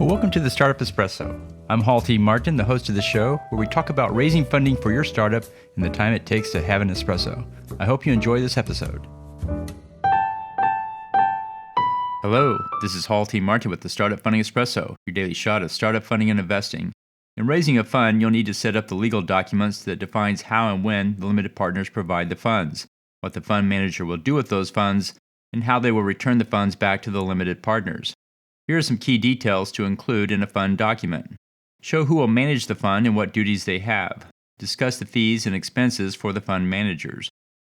Well, welcome to the Startup Espresso. I'm Hall T. Martin, the host of the show, where we talk about raising funding for your startup and the time it takes to have an espresso. I hope you enjoy this episode. Hello, this is Hall T. Martin with the Startup Funding Espresso, your daily shot of startup funding and investing. In raising a fund, you'll need to set up the legal documents that defines how and when the limited partners provide the funds, what the fund manager will do with those funds, and how they will return the funds back to the limited partners. Here are some key details to include in a fund document. Show who will manage the fund and what duties they have. Discuss the fees and expenses for the fund managers.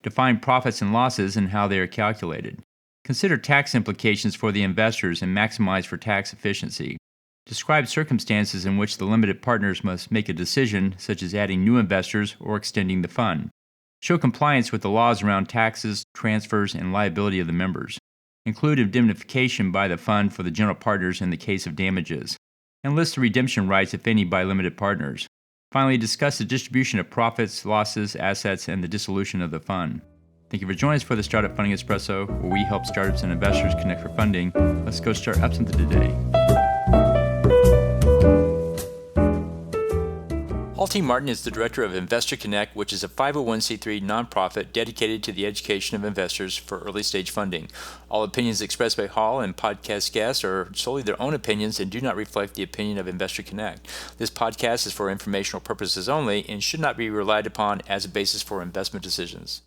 Define profits and losses and how they are calculated. Consider tax implications for the investors and maximize for tax efficiency. Describe circumstances in which the limited partners must make a decision, such as adding new investors or extending the fund. Show compliance with the laws around taxes, transfers, and liability of the members. Include indemnification by the fund for the general partners in the case of damages, and list the redemption rights, if any, by limited partners. Finally, discuss the distribution of profits, losses, assets, and the dissolution of the fund. Thank you for joining us for the Startup Funding Espresso, where we help startups and investors connect for funding. Let's go start up something today. Hall T. Martin is the director of Investor Connect, which is a 501c3 nonprofit dedicated to the education of investors for early-stage funding. All opinions expressed by Hall and podcast guests are solely their own opinions and do not reflect the opinion of Investor Connect. This podcast is for informational purposes only and should not be relied upon as a basis for investment decisions.